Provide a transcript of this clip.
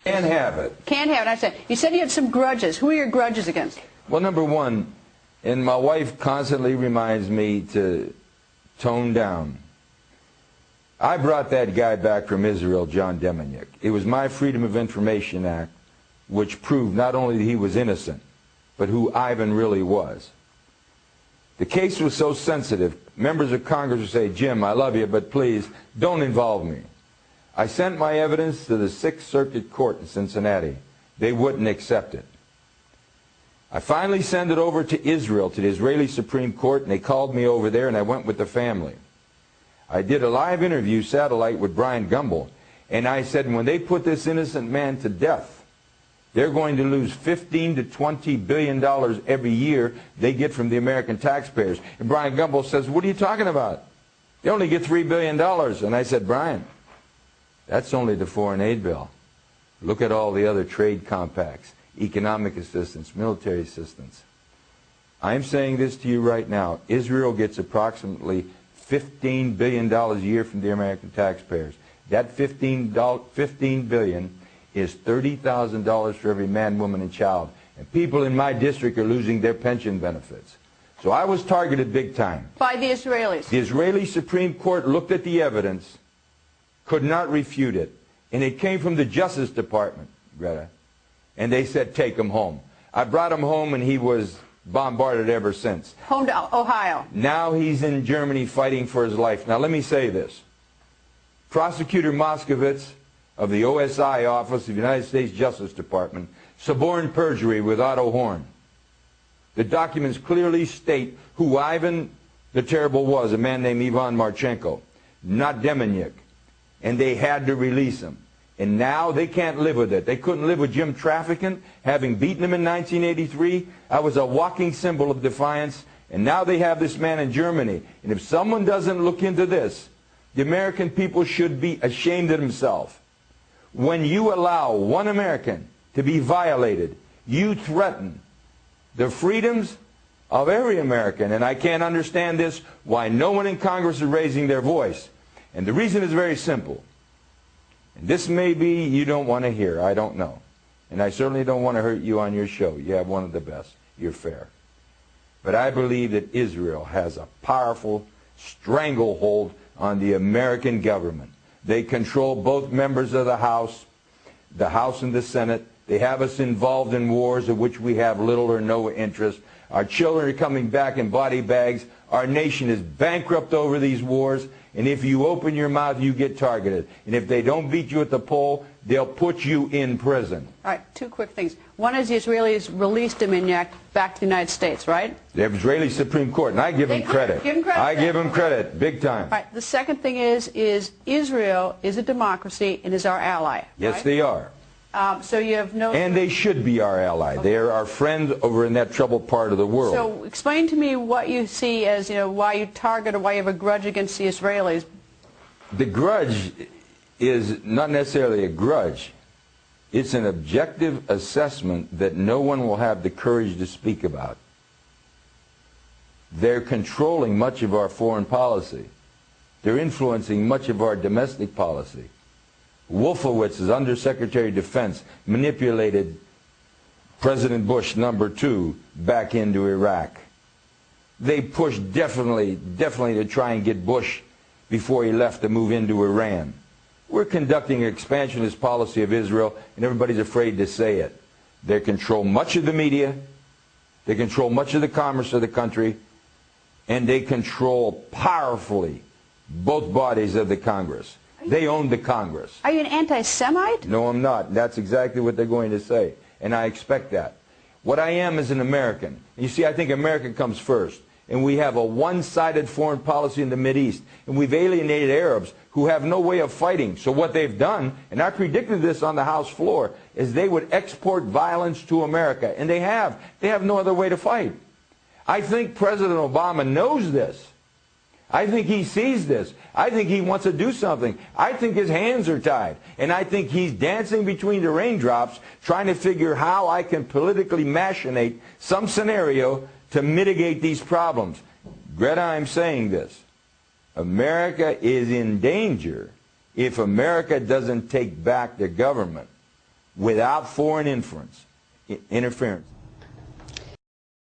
Can't have it. Can't have it. I said, you said you had some grudges. Who are your grudges against? Well, number one, and my wife constantly reminds me to tone down. I brought that guy back from Israel, John Deminick. It was my Freedom of Information Act which proved not only that he was innocent, but who Ivan really was. The case was so sensitive, members of Congress would say, Jim, I love you, but please, don't involve me. I sent my evidence to the Sixth Circuit Court in Cincinnati. They wouldn't accept it. I finally sent it over to Israel, to the Israeli Supreme Court, and they called me over there, and I went with the family. I did a live interview, satellite, with Brian Gumbel, and I said, when they put this innocent man to death, they're going to lose $15 to $20 billion every year they get from the American taxpayers. And Brian Gumbel says, what are you talking about? They only get $3 billion. And I said, Brian, that's only the foreign aid bill. Look at all the other trade compacts, economic assistance, military assistance. I'm saying this to you right now. Israel gets approximately $15 billion a year from the American taxpayers. That $15 billion is $30,000 for every man, woman, and child. And people in my district are losing their pension benefits. So I was targeted big time. By the Israelis? The Israeli Supreme Court looked at the evidence, could not refute it. And it came from the Justice Department, Greta. And they said, take him home. I brought him home, and he was bombarded ever since. Home to Ohio. Now he's in Germany fighting for his life. Now let me say this. Prosecutor Moskowitz of the OSI Office of the United States Justice Department suborned perjury with Otto Horn. The documents clearly state who Ivan the Terrible was, a man named Ivan Marchenko, not Deminick. And they had to release him. And now they can't live with it. They couldn't live with Jim Traficant, having beaten him in 1983. I was a walking symbol of defiance. And now they have this man in Germany. And if someone doesn't look into this, the American people should be ashamed of themselves. When you allow one American to be violated, you threaten the freedoms of every American. And I can't understand this, why no one in Congress is raising their voice. And the reason is very simple. And this may be you don't want to hear, I don't know. And I certainly don't want to hurt you on your show. You have one of the best. You're fair. But I believe that Israel has a powerful stranglehold on the American government. They control both members of the House and the Senate. They have us involved in wars of which we have little or no interest. Our children are coming back in body bags. Our nation is bankrupt over these wars. And if you open your mouth, you get targeted. And if they don't beat you at the poll, they'll put you in prison. All right, two quick things. One is the Israelis released Deminick back to the United States, right? The Israeli Supreme Court, and I give them credit. Give them credit. I give them credit, big time. All right, the second thing is Israel is a democracy and is our ally. Yes, right? they are. So you have no... And they should be our ally. Okay. They are our friends over in that troubled part of the world. So explain to me what you see as, why you target or why you have a grudge against the Israelis. The grudge is not necessarily a grudge. It's an objective assessment that no one will have the courage to speak about. They're controlling much of our foreign policy. They're influencing much of our domestic policy. Wolfowitz, as Undersecretary of Defense, manipulated President Bush #2 back into Iraq. They pushed definitely to try and get Bush before he left to move into Iran. We're conducting an expansionist policy of Israel, and everybody's afraid to say it. They control much of the media, they control much of the commerce of the country, and they control powerfully both bodies of the Congress. They own the Congress. Are you an anti-Semite? No, I'm not. That's exactly what they're going to say, and I expect that. What I am is an American. And you see, I think America comes first. And we have a one-sided foreign policy in the Mideast. And we've alienated Arabs who have no way of fighting. So what they've done, and I predicted this on the House floor, is they would export violence to America. And they have. They have no other way to fight. I think President Obama knows this. I think he sees this. I think he wants to do something. I think his hands are tied. And I think he's dancing between the raindrops, trying to figure how I can politically machinate some scenario to mitigate these problems. Greta, I'm saying this. America is in danger if America doesn't take back the government. without foreign interference.